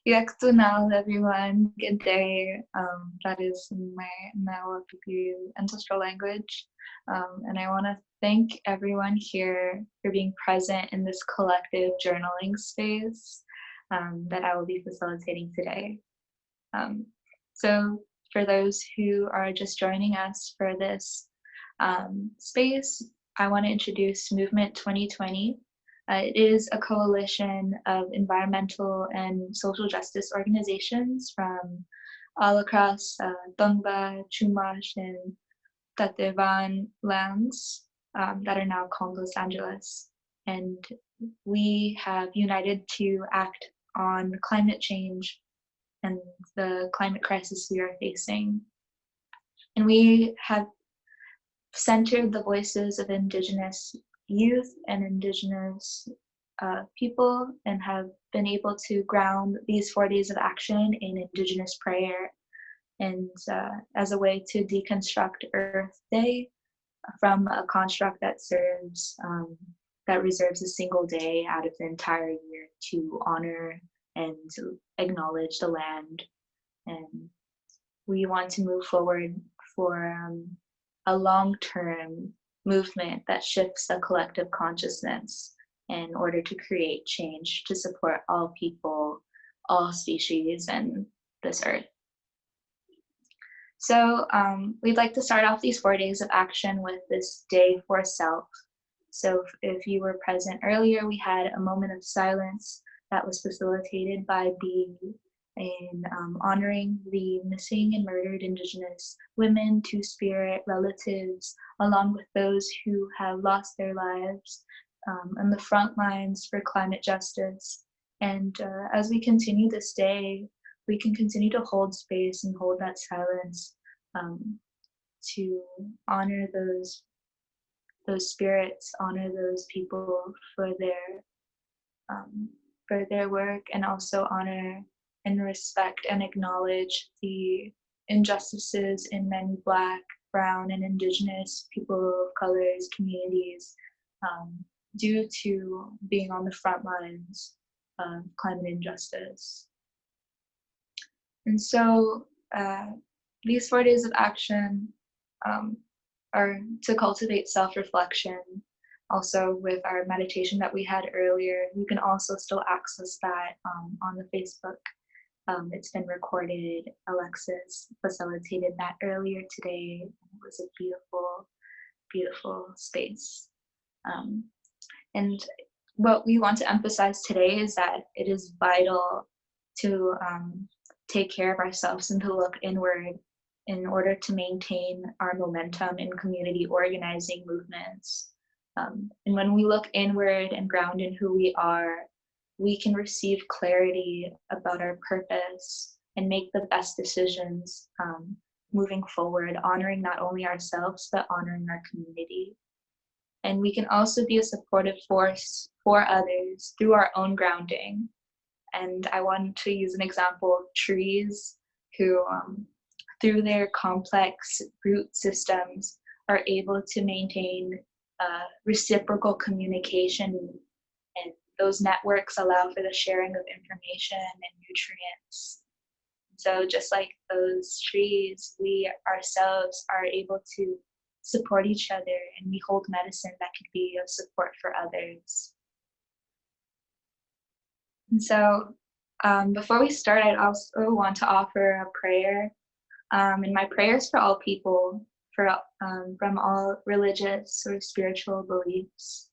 Yaktunal, everyone. Good day. That is my Nawapipyu ancestral language. And I want to thank everyone here for being present in this collective journaling space that I will be facilitating today. So for those who are just joining us for this space, I want to introduce Movement 2020. It is a coalition of environmental and social justice organizations from all across Tongva, Chumash, and Tatevan lands that are now called Los Angeles. And we have united to act on climate change and the climate crisis we are facing. And we have centered the voices of Indigenous youth and Indigenous people and have been able to ground these 4 days of action in Indigenous prayer and as a way to deconstruct Earth Day from a construct that serves, that reserves a single day out of the entire year to honor and to acknowledge the land. And we want to move forward for a long-term movement that shifts the collective consciousness in order to create change to support all people, all species, and this earth. So we'd like to start off these 4 days of action with this day for self. So if you were present earlier, we had a moment of silence that was facilitated by Bee in honoring the missing and murdered Indigenous women, Two-Spirit relatives, along with those who have lost their lives on the front lines for climate justice. And as we continue this day, we can continue to hold space and hold that silence to honor those spirits, honor those people for their work, and also honor and respect and acknowledge the injustices in many Black, Brown, and Indigenous people of colors communities due to being on the front lines of climate injustice. And so these 4 days of action are to cultivate self-reflection. Also with our meditation that we had earlier, you can also still access that on the Facebook. It's been recorded. Alexis facilitated that earlier today. It was a beautiful, beautiful space. And what we want to emphasize today is that it is vital to take care of ourselves and to look inward in order to maintain our momentum in community organizing movements. And when we look inward and ground in who we are, we can receive clarity about our purpose and make the best decisions moving forward, honoring not only ourselves, but honoring our community. And we can also be a supportive force for others through our own grounding. And I want to use an example of trees who, through their complex root systems, are able to maintain reciprocal communication, and those networks allow for the sharing of information and nutrients. So just like those trees, we ourselves are able to support each other, and we hold medicine that could be of support for others. And so before we start, I'd also want to offer a prayer. And my prayers for all people, from all religious or spiritual beliefs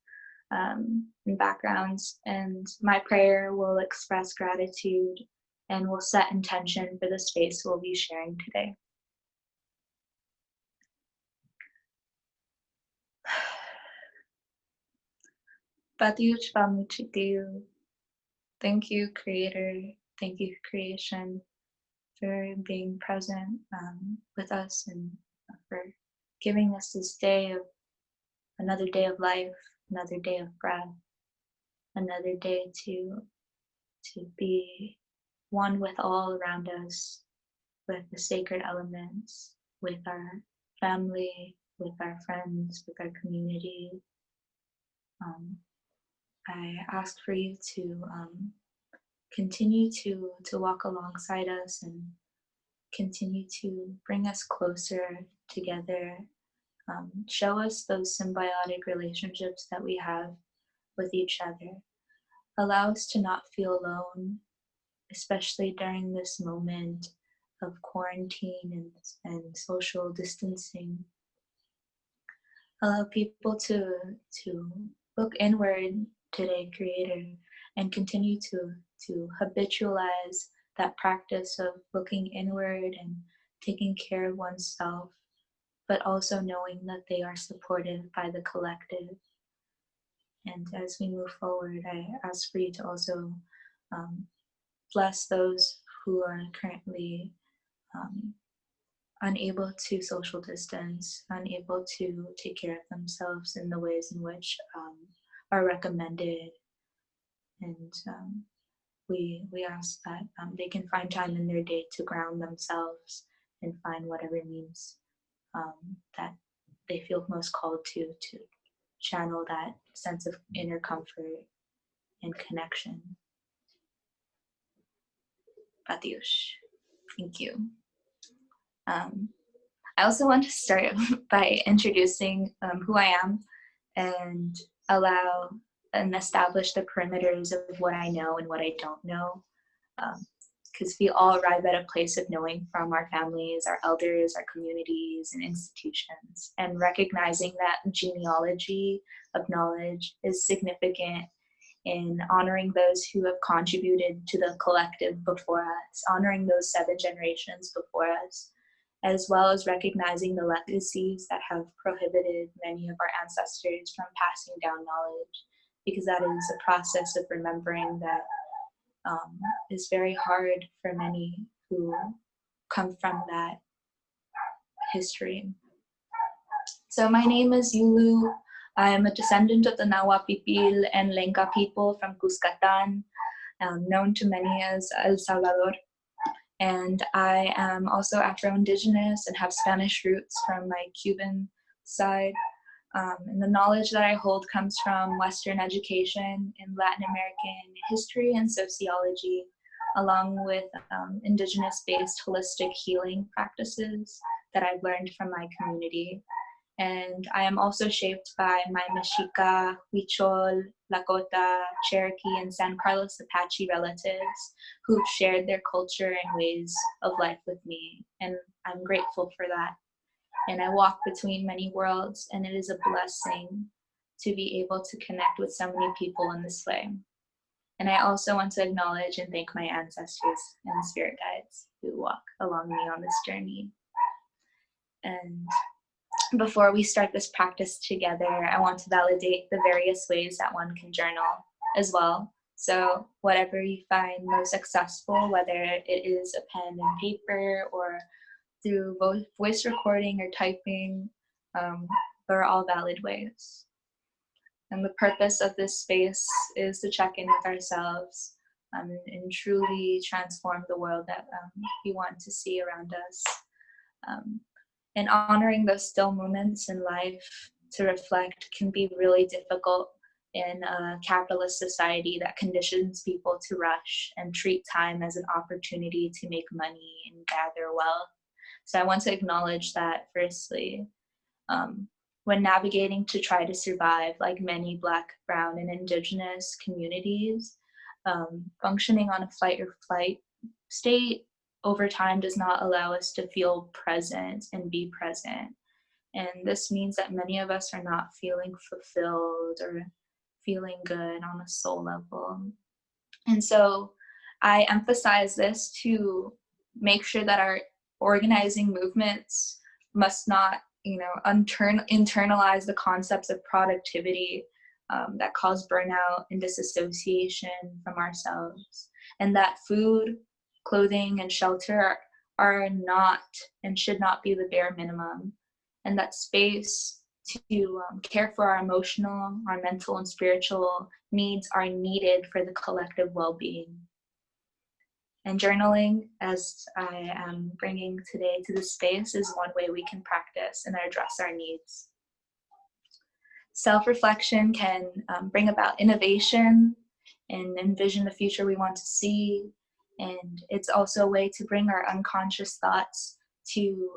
and backgrounds. And my prayer will express gratitude and will set intention for the space we'll be sharing today. Batiuch Bamuchitiu. Thank you, Creator. Thank you, Creation, for being present with us and for giving us this day of another day of life, another day of breath, another day to be one with all around us, with the sacred elements, with our family, with our friends, with our community. I ask for you to continue to walk alongside us and continue to bring us closer together, show us those symbiotic relationships that we have with each other, allow us to not feel alone, especially during this moment of quarantine and social distancing. Allow people to look inward today, Creator, and continue to habitualize that practice of looking inward and taking care of oneself, but also knowing that they are supported by the collective. And as we move forward, I ask for you to also bless those who are currently unable to social distance, unable to take care of themselves in the ways in which are recommended. And we ask that they can find time in their day to ground themselves and find whatever means that they feel most called to channel that sense of inner comfort and connection. Patiush. Thank you. I also want to start by introducing who I am and allow and establish the perimeters of what I know and what I don't know. Because we all arrive at a place of knowing from our families, our elders, our communities, and institutions. And recognizing that genealogy of knowledge is significant in honoring those who have contributed to the collective before us, honoring those 7 generations before us, as well as recognizing the legacies that have prohibited many of our ancestors from passing down knowledge, because that is a process of remembering that is very hard for many who come from that history. So my name is Yulu. I'm a descendant of the Nawa Pipil and Lenca people from Cuscatan, known to many as El Salvador. And I am also Afro-Indigenous and have Spanish roots from my Cuban side. And the knowledge that I hold comes from Western education in Latin American history and sociology, along with Indigenous-based holistic healing practices that I've learned from my community. And I am also shaped by my Mexica, Huichol, Lakota, Cherokee, and San Carlos Apache relatives who've shared their culture and ways of life with me. And I'm grateful for that. And I walk between many worlds, and it is a blessing to be able to connect with so many people in this way. And I also want to acknowledge and thank my ancestors and spirit guides who walk along me on this journey. And before we start this practice together, I want to validate the various ways that one can journal as well. So whatever you find most accessible, whether it is a pen and paper or through both voice recording or typing, are all valid ways. And the purpose of this space is to check in with ourselves and truly transform the world that we want to see around us. And honoring those still moments in life to reflect can be really difficult in a capitalist society that conditions people to rush and treat time as an opportunity to make money and gather wealth. So I want to acknowledge that firstly. When navigating to try to survive, like many Black, Brown, and Indigenous communities, functioning on a fight or flight state over time does not allow us to feel present and be present. And this means that many of us are not feeling fulfilled or feeling good on a soul level. And so I emphasize this to make sure that our organizing movements must not internalize the concepts of productivity that cause burnout and disassociation from ourselves, and that food, clothing, and shelter are not and should not be the bare minimum, and that space to care for our emotional, our mental, and spiritual needs are needed for the collective well-being. And journaling, as I am bringing today to this space, is one way we can practice and address our needs. Self-reflection can bring about innovation and envision the future we want to see. And it's also a way to bring our unconscious thoughts to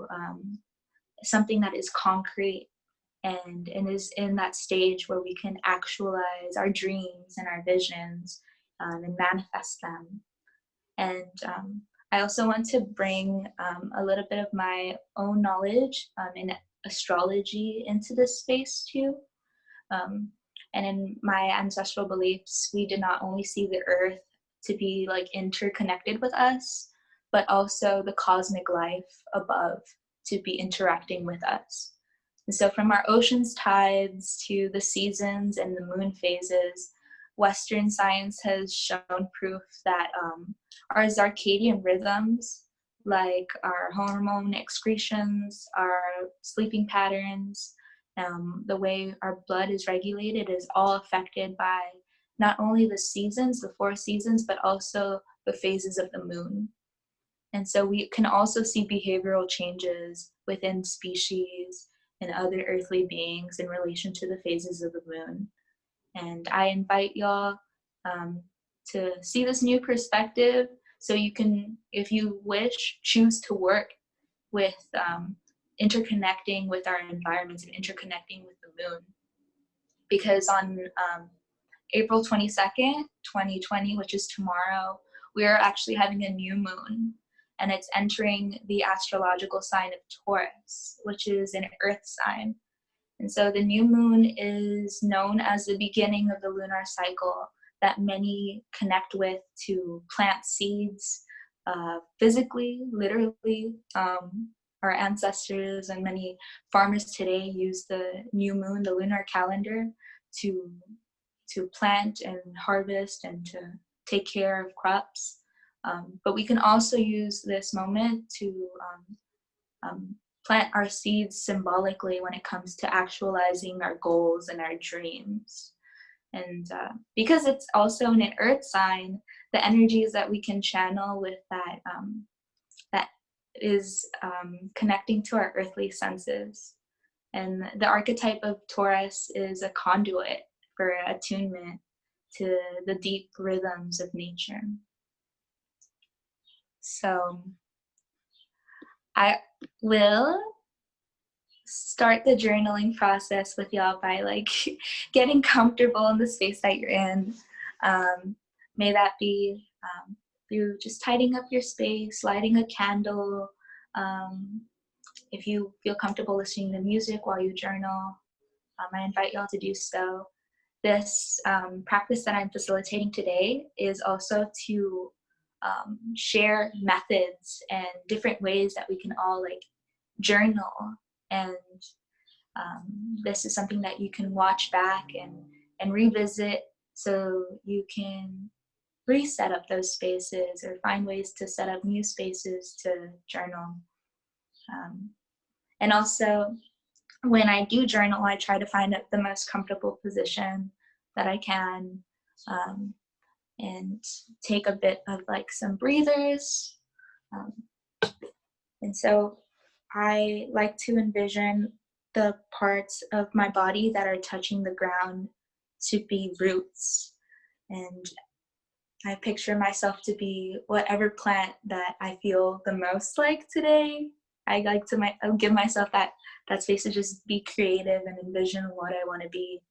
something that is concrete and is in that stage where we can actualize our dreams and our visions and manifest them. And I also want to bring a little bit of my own knowledge in astrology into this space too. And in my ancestral beliefs, we did not only see the earth to be like interconnected with us, but also the cosmic life above to be interacting with us. And so from our ocean's tides to the seasons and the moon phases, Western science has shown proof that our circadian rhythms, like our hormone excretions, our sleeping patterns, the way our blood is regulated is all affected by not only the seasons, the 4 seasons, but also the phases of the moon. And so we can also see behavioral changes within species and other earthly beings in relation to the phases of the moon. And I invite y'all to see this new perspective so you can, if you wish, choose to work with interconnecting with our environments and interconnecting with the moon. Because on April 22nd, 2020, which is tomorrow, we are actually having a new moon, and it's entering the astrological sign of Taurus, which is an earth sign. And so the new moon is known as the beginning of the lunar cycle that many connect with to plant seeds physically, literally. Our ancestors and many farmers today use the new moon, the lunar calendar, to plant and harvest and to take care of crops. But we can also use this moment to plant our seeds symbolically when it comes to actualizing our goals and our dreams. And because it's also an earth sign, the energies that we can channel with that that is connecting to our earthly senses. And the archetype of Taurus is a conduit for attunement to the deep rhythms of nature. So I will start the journaling process with y'all by like getting comfortable in the space that you're in. May that be through just tidying up your space, lighting a candle. If you feel comfortable listening to music while you journal, I invite y'all to do so. This practice that I'm facilitating today is also to share methods and different ways that we can all like journal. And this is something that you can watch back and revisit so you can reset up those spaces or find ways to set up new spaces to journal. And also, when I do journal, I try to find the most comfortable position that I can and take a bit of like some breathers. And so I like to envision the parts of my body that are touching the ground to be roots. And I picture myself to be whatever plant that I feel the most like today. I like to I'll give myself that space to just be creative and envision what I want to be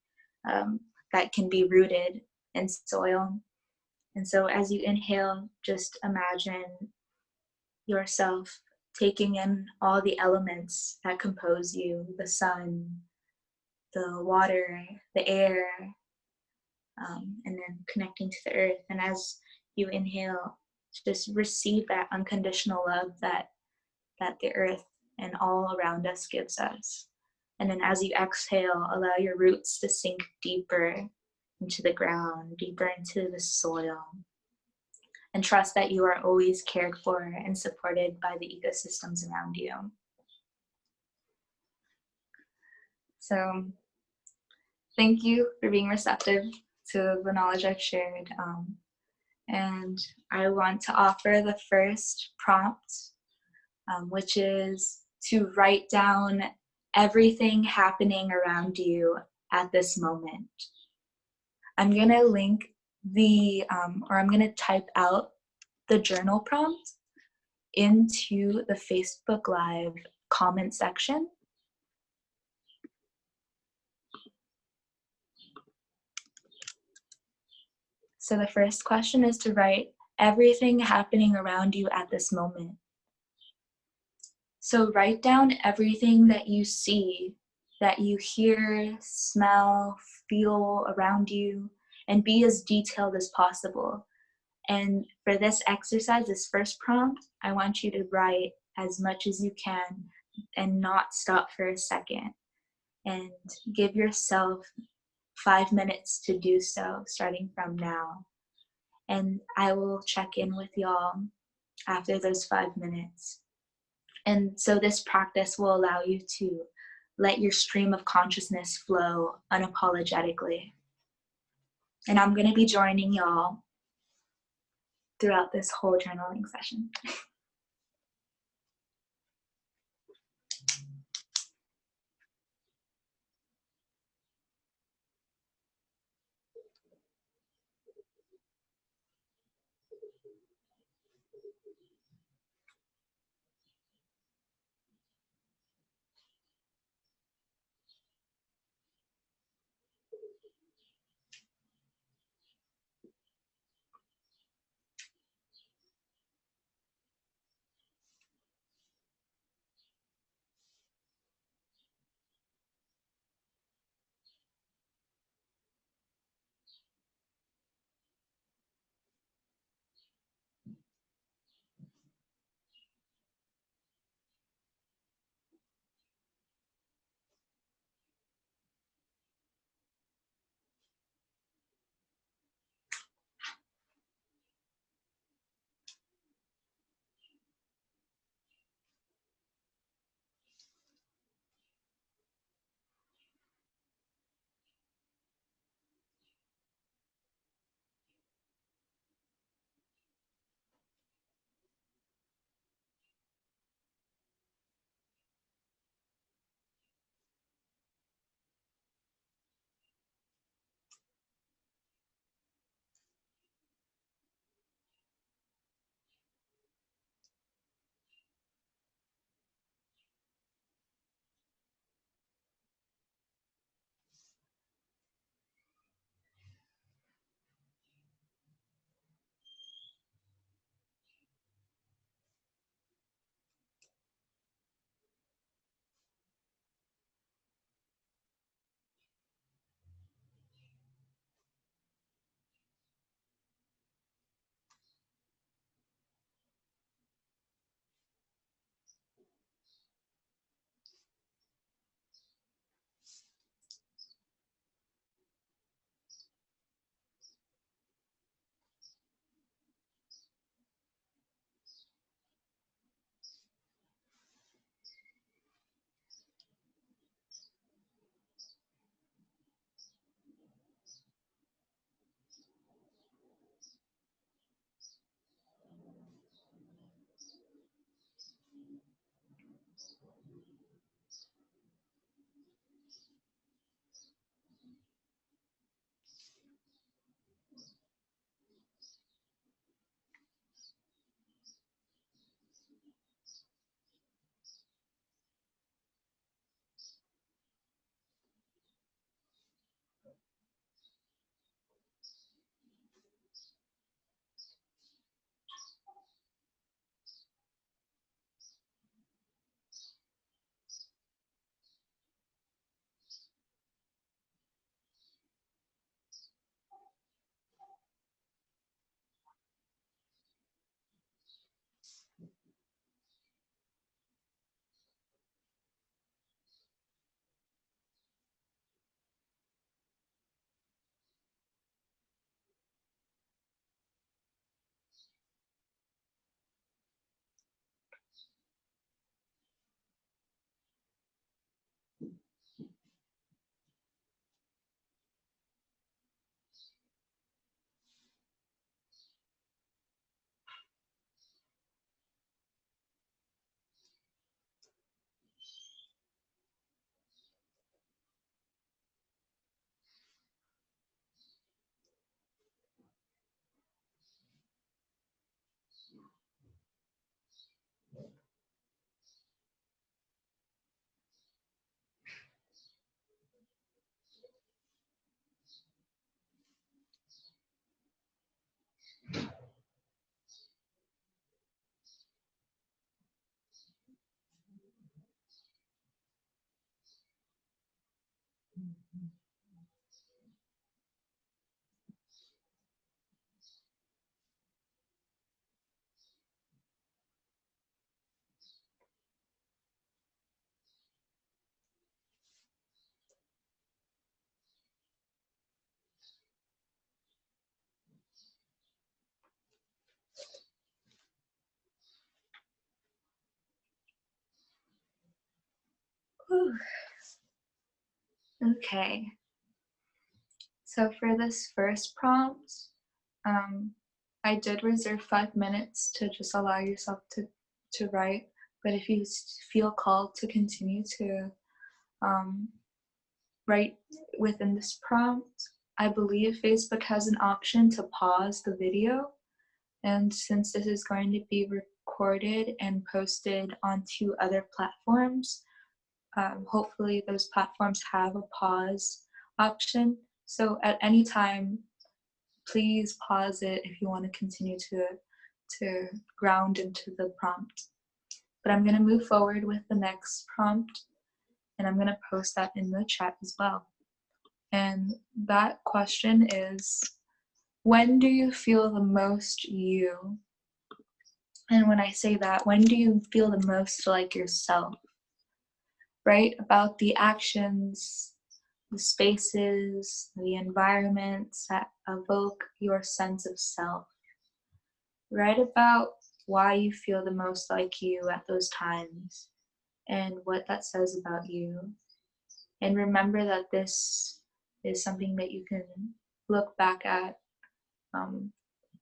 that can be rooted in soil. And so as you inhale, just imagine yourself taking in all the elements that compose you, the sun, the water, the air, and then connecting to the earth. And as you inhale, just receive that unconditional love that the earth and all around us gives us. And then as you exhale, allow your roots to sink deeper into the ground, deeper into the soil. And trust that you are always cared for and supported by the ecosystems around you. So thank you for being receptive to the knowledge I've shared. And I want to offer the first prompt, which is to write down everything happening around you at this moment. I'm going to link or I'm gonna type out the journal prompt into the Facebook Live comment section. So the first question is to write everything happening around you at this moment. So write down everything that you see, that you hear, smell, feel around you, and be as detailed as possible. And for this exercise, this first prompt, I want you to write as much as you can and not stop for a second. And give yourself 5 minutes to do so, starting from now. And I will check in with y'all after those 5 minutes. And so this practice will allow you to let your stream of consciousness flow unapologetically. And I'm going to be joining y'all throughout this whole journaling session. Whew. Okay, so for this first prompt, um, I did reserve 5 minutes to just allow yourself to write, but if you feel called to continue to um, write within this prompt, I believe Facebook has an option to pause the video. And since this is going to be recorded and posted onto other platforms, hopefully those platforms have a pause option. So at any time, please pause it if you want to continue to ground into the prompt. But I'm going to move forward with the next prompt, and I'm going to post that in the chat as well. And that question is, when do you feel the most you? And when I say that, when do you feel the most like yourself? Write about the actions, the spaces, the environments that evoke your sense of self. Write about why you feel the most like you at those times and what that says about you. And remember that this is something that you can look back at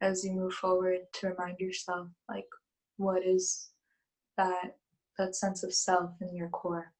as you move forward to remind yourself, like, what is that sense of self in your core.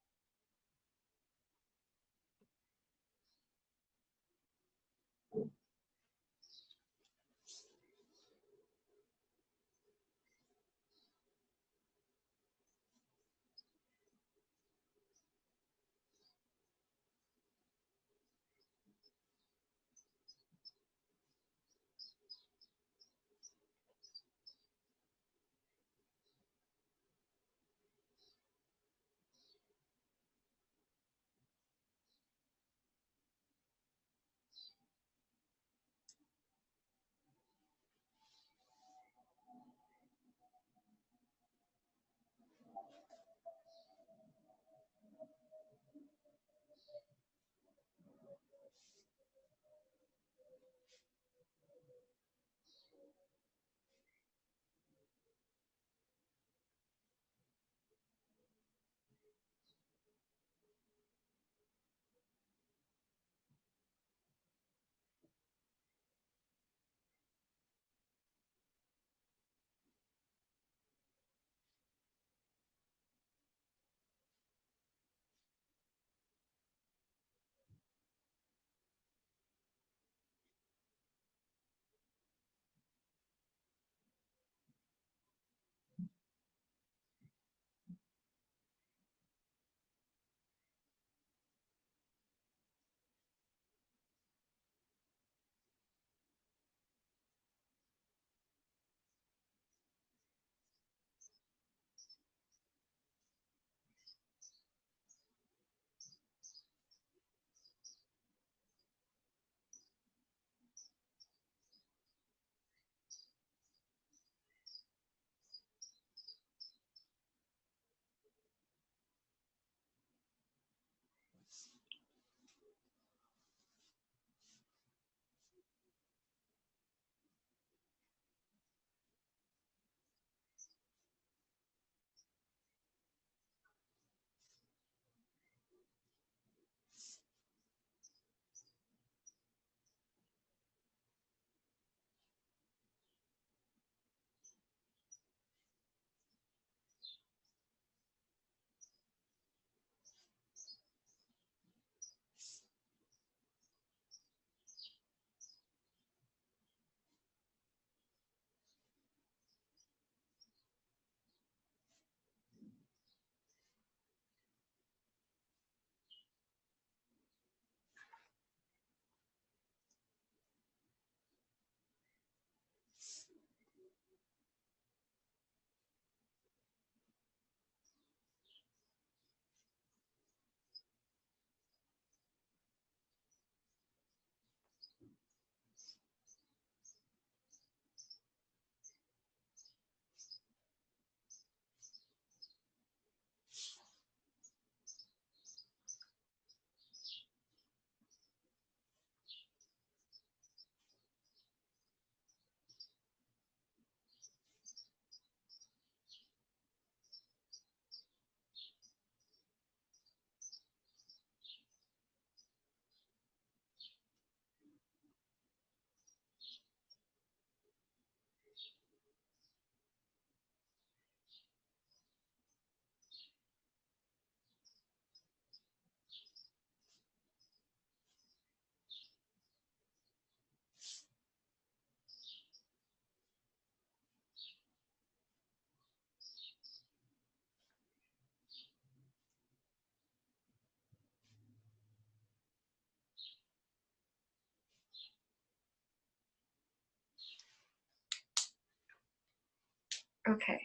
Okay,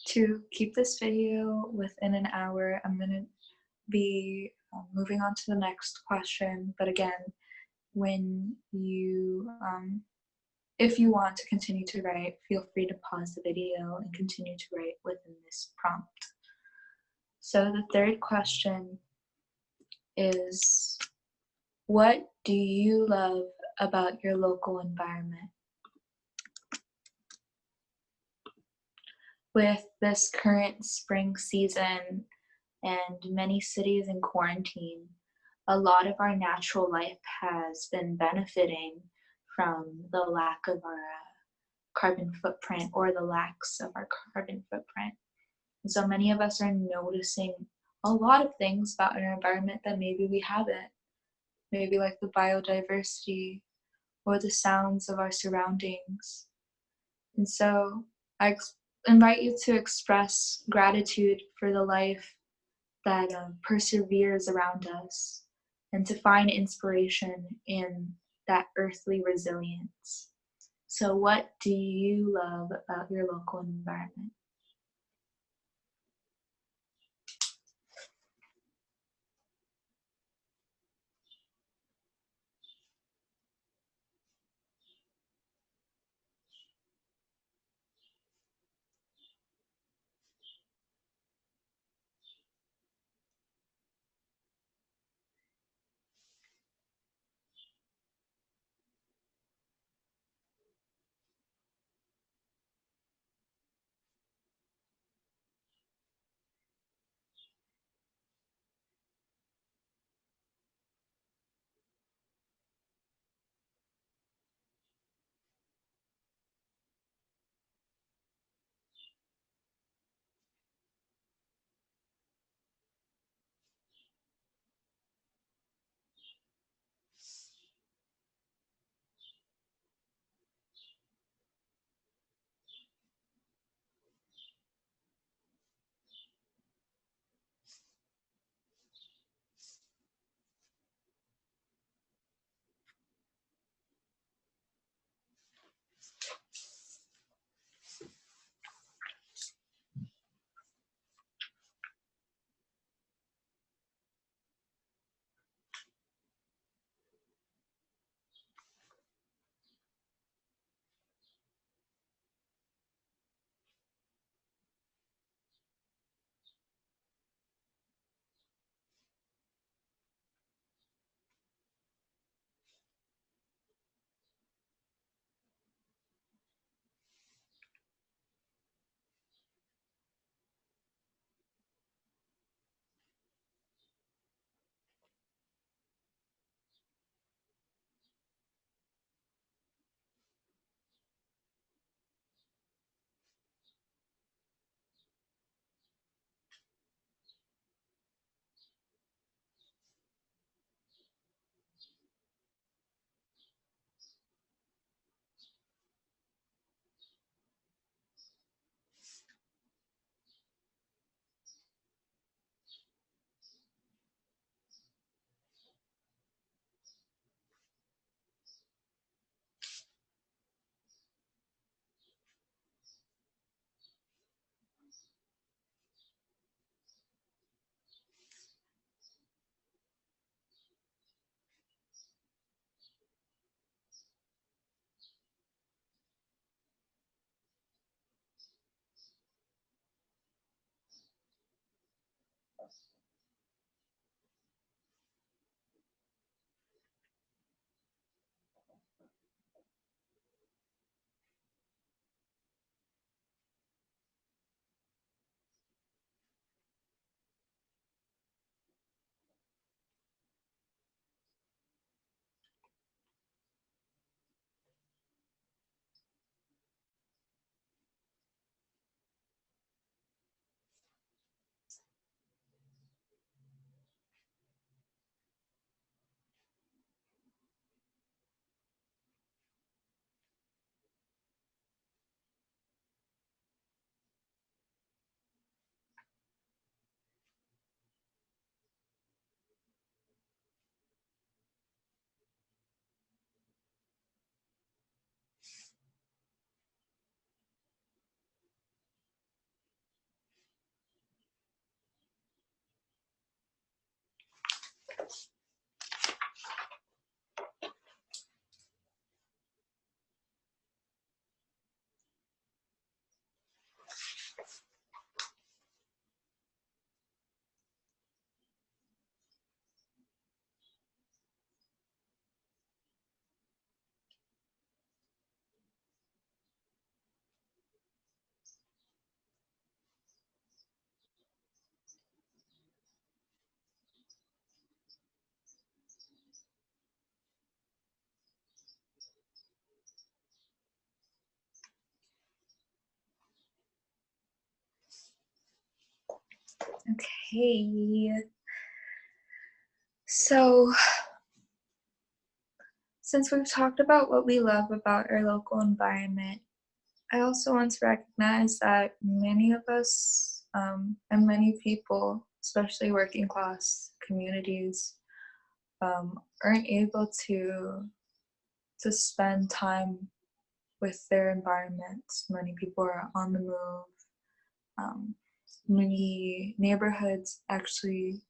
to keep this video within an hour, I'm going to be moving on to the next question. But again, when you, if you want to continue to write, feel free to pause the video and continue to write within this prompt. So the third question is, what do you love about your local environment? With this current spring season and many cities in quarantine, a lot of our natural life has been benefiting from the lack of our carbon footprint or the lacks of our carbon footprint. And so many of us are noticing a lot of things about our environment that maybe we haven't, maybe like the biodiversity or the sounds of our surroundings. And so I invite you to express gratitude for the life that perseveres around us and to find inspiration in that earthly resilience. So what do you love about your local environment? Okay. So, since we've talked about what we love about our local environment, I also want to recognize that many of us and many people, especially working class communities, aren't able to spend time with their environments. Many people are on the move. Um, Many neighborhoods actually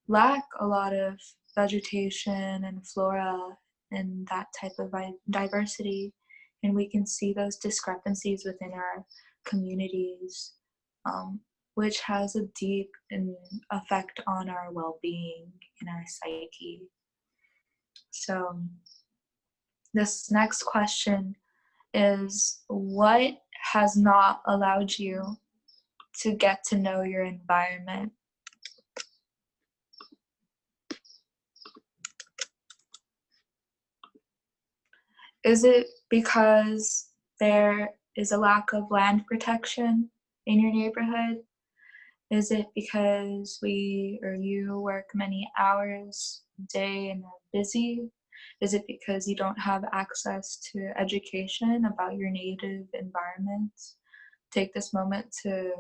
lack a lot of vegetation and flora and that type of diversity. And we can see those discrepancies within our communities, um, which has a deep effect on our well being and our psyche. So, this next question is, what has not allowed you to get to know your environment? Is it because there is a lack of land protection in your neighborhood? Is it because we or you work many hours a day and are busy? Is it because you don't have access to education about your native environment? Take this moment to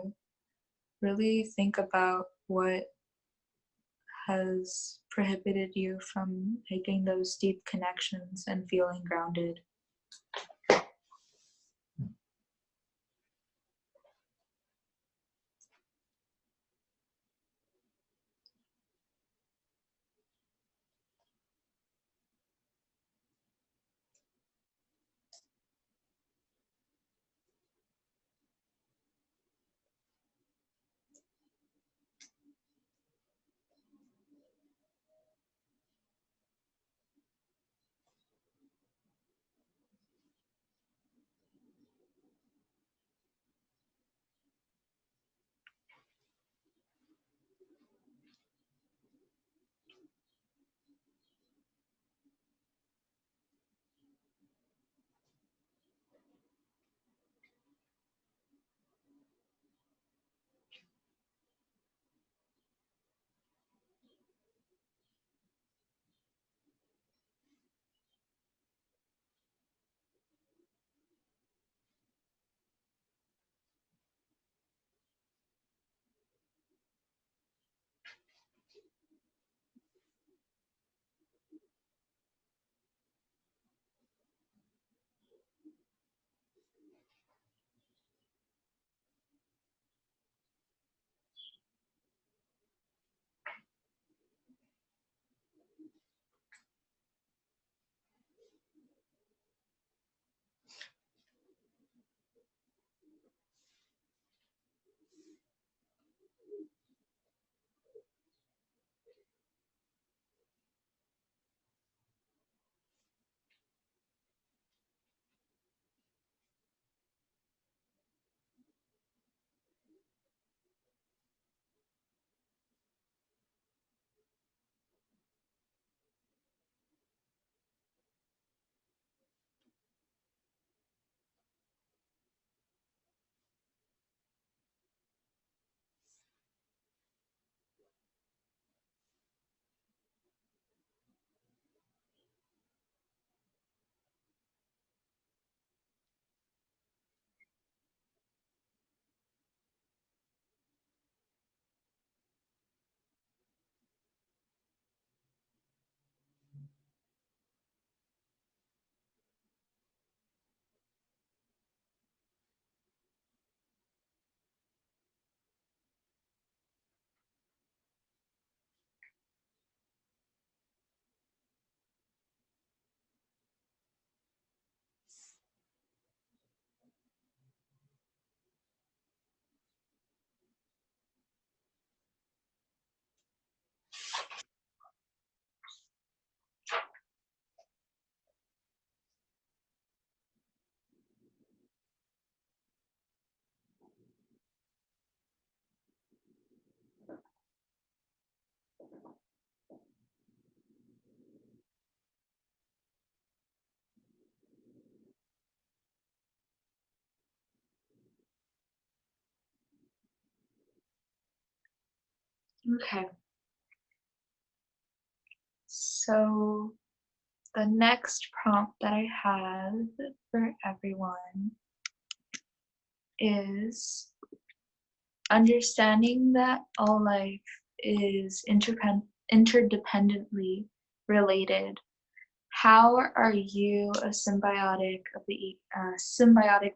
really think about what has prohibited you from making those deep connections and feeling grounded. Okay. So the next prompt that I have for everyone is understanding that all life is interdependently related. How are you a symbiotic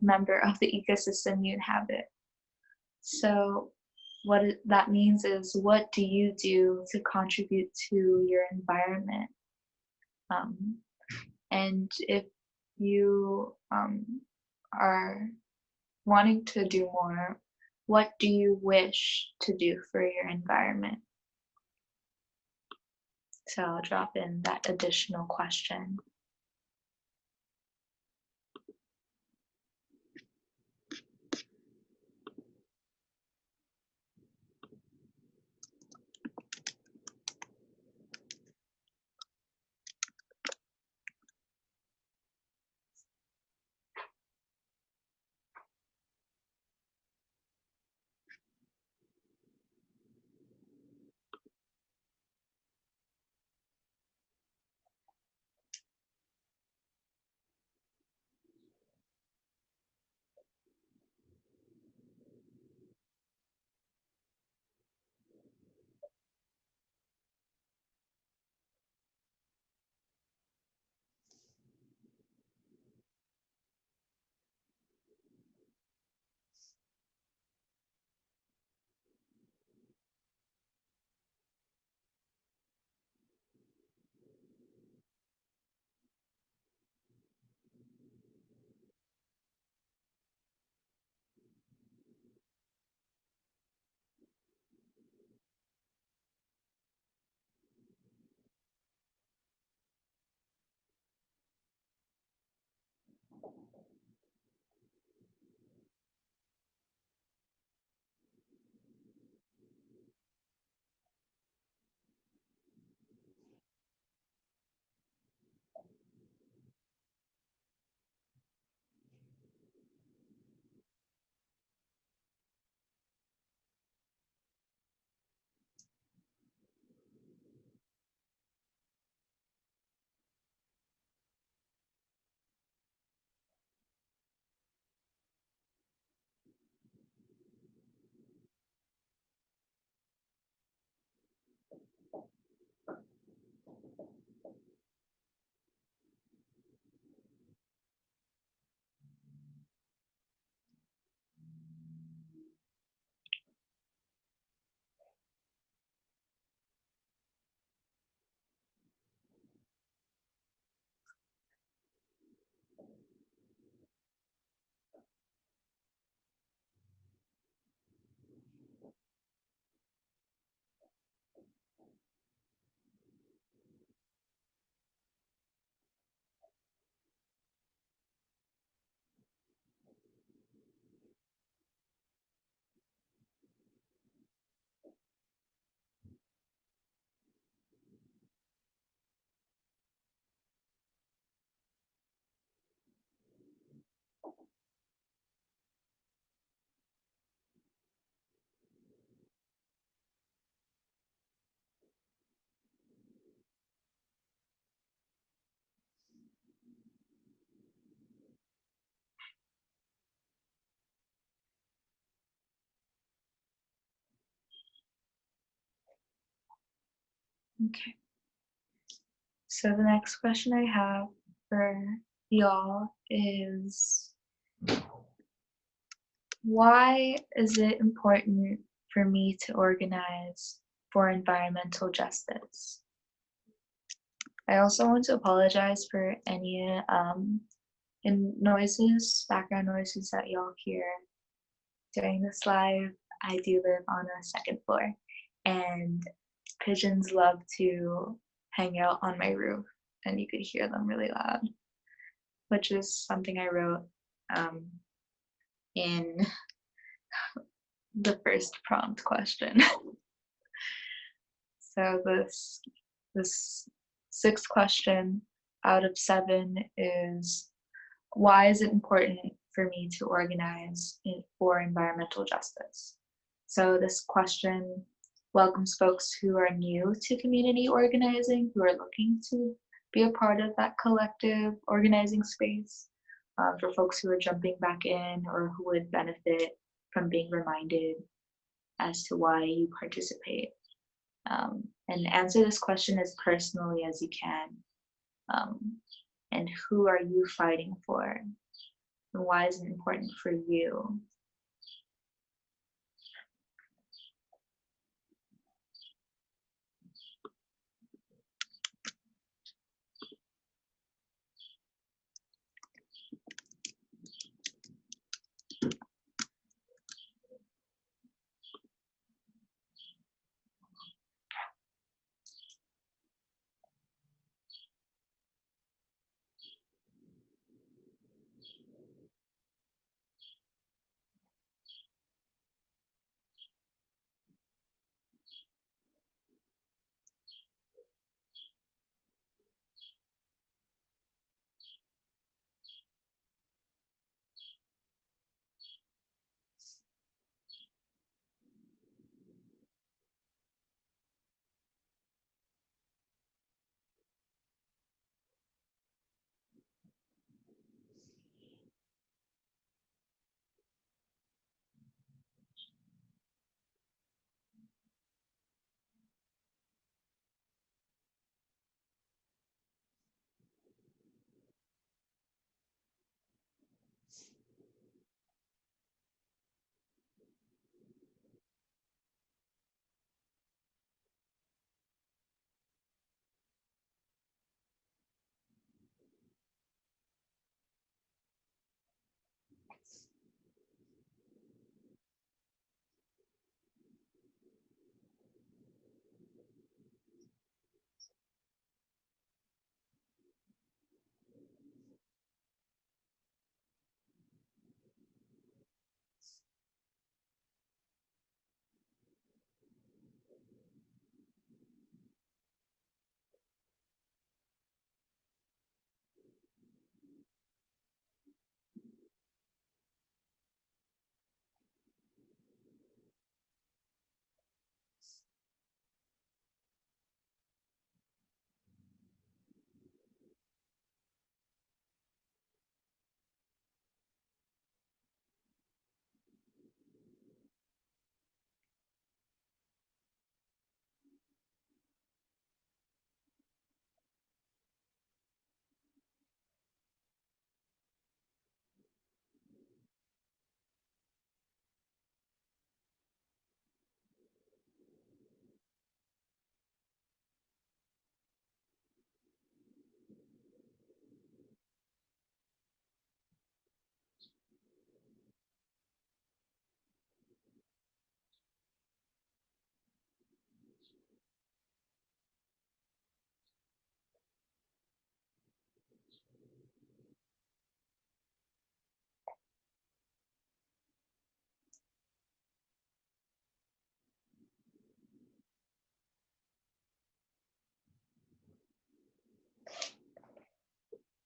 member of the ecosystem you inhabit? So, that means is, what do you do to contribute to your environment? Um, and if you are wanting to do more, what do you wish to do for your environment? So I'll drop in that additional question. Okay. So the next question I have for y'all is, why is it important for me to organize for environmental justice? I also want to apologize for any background noises that y'all hear during this live. I do live on a second floor, and pigeons love to hang out on my roof, and you could hear them really loud, which is something I wrote in the first prompt question. So this sixth question out of 7 is, why is it important for me to organize for environmental justice? So this question welcomes folks who are new to community organizing, who are looking to be a part of that collective organizing space, for folks who are jumping back in or who would benefit from being reminded as to why you participate. And answer this question as personally as you can. And who are you fighting for? And why is it important for you?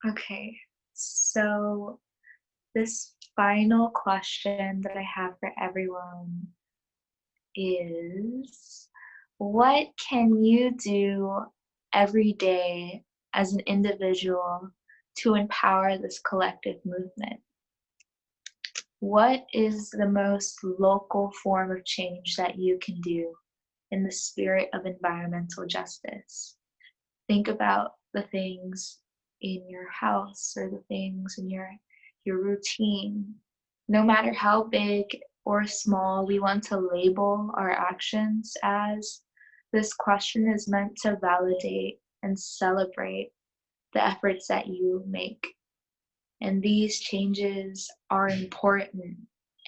Okay, so this final question that I have for everyone is, what can you do every day as an individual to empower this collective movement? What is the most local form of change that you can do in the spirit of environmental justice? Think about the things in your house or the things in your routine. No matter how big or small we want to label our actions as, this question is meant to validate and celebrate the efforts that you make. And these changes are important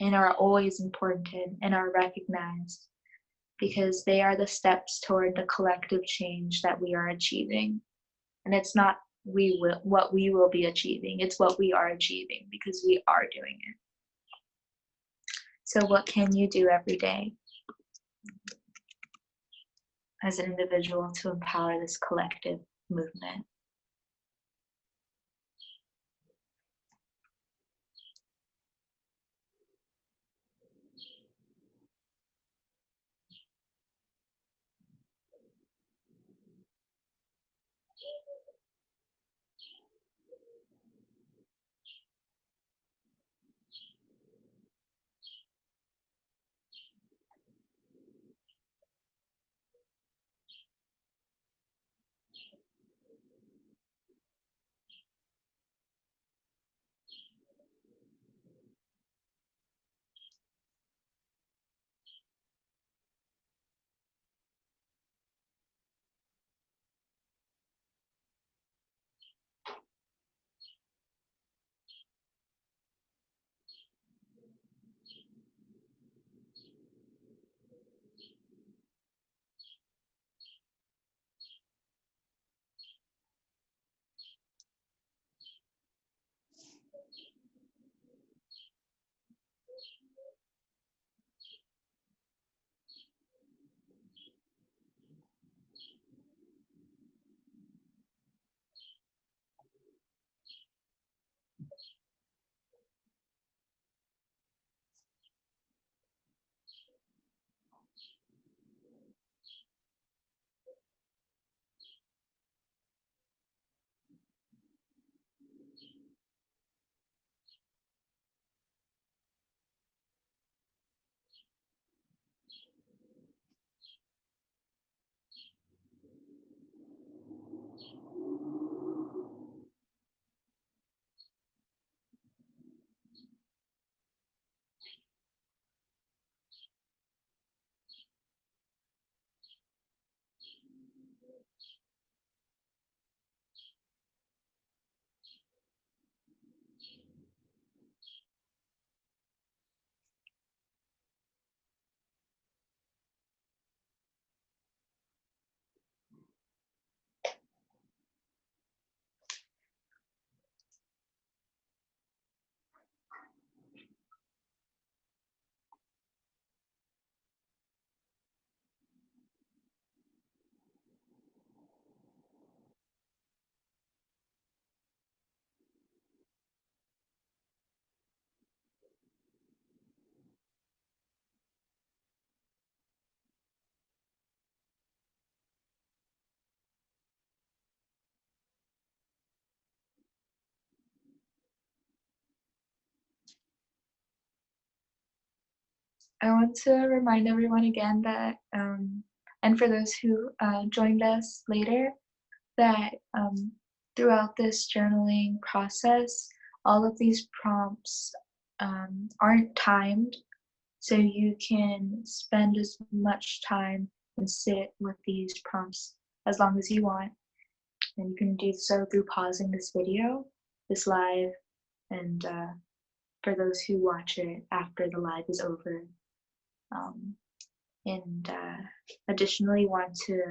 and are always important and are recognized because they are the steps toward the collective change that we are achieving. And it's not what we will be achieving, it's what we are achieving because we are doing it. So what can you do every day as an individual to empower this collective movement? I want to remind everyone again that, and for those who joined us later, that throughout this journaling process, all of these prompts aren't timed, so you can spend as much time and sit with these prompts as long as you want. And you can do so through pausing this video, this live, and for those who watch it after the live is over. Um, and additionally want to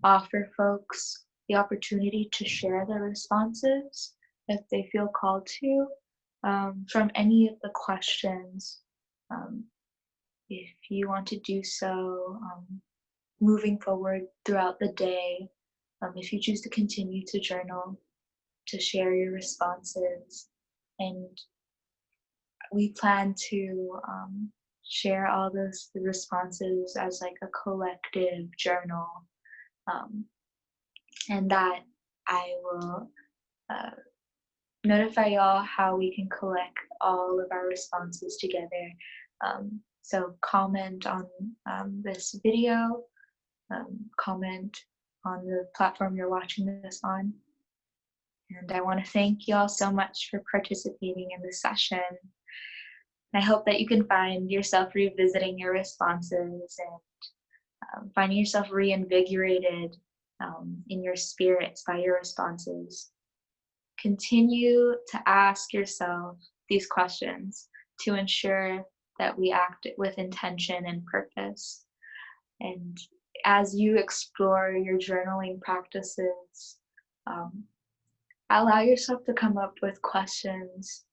offer folks the opportunity to share their responses if they feel called to from any of the questions. Um, if you want to do so moving forward throughout the day, if you choose to continue to journal, to share your responses, and we plan to share all those the responses as like a collective journal, um, and that I will notify y'all how we can collect all of our responses together. So comment on this video, comment on the platform you're watching this on. And I want to thank y'all so much for participating in this session. I hope that you can find yourself revisiting your responses and finding yourself reinvigorated in your spirits by your responses. Continue to ask yourself these questions to ensure that we act with intention and purpose. And as you explore your journaling practices, allow yourself to come up with questions.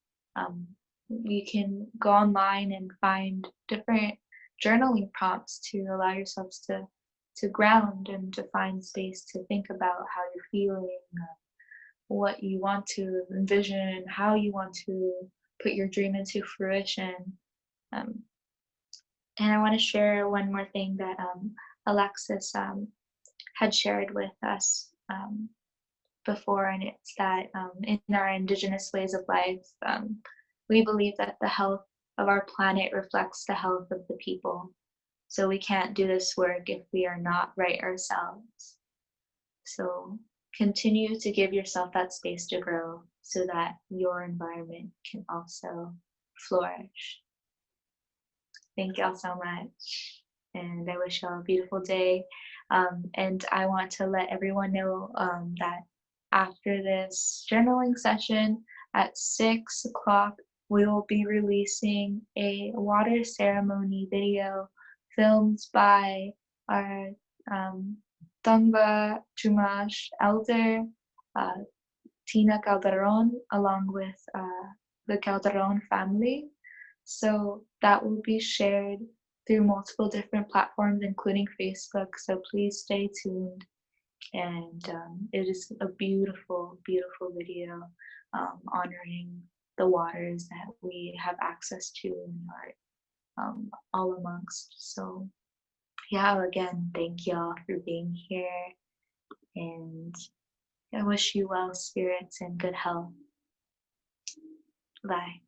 You can go online and find different journaling prompts to allow yourselves to ground and to find space to think about how you're feeling, what you want to envision, how you want to put your dream into fruition. And I want to share one more thing that Alexis had shared with us before, and it's that in our Indigenous ways of life, we believe that the health of our planet reflects the health of the people. So we can't do this work if we are not right ourselves. So continue to give yourself that space to grow so that your environment can also flourish. Thank y'all so much. And I wish y'all a beautiful day. And I want to let everyone know that after this journaling session at 6 o'clock, we will be releasing a water ceremony video filmed by our Tongva Chumash elder, Tina Calderon, along with the Calderon family. So that will be shared through multiple different platforms, including Facebook. So please stay tuned. And it is a beautiful, beautiful video honoring the waters that we have access to and are all amongst. So yeah, again, thank y'all for being here. And I wish you well spirits and good health. Bye.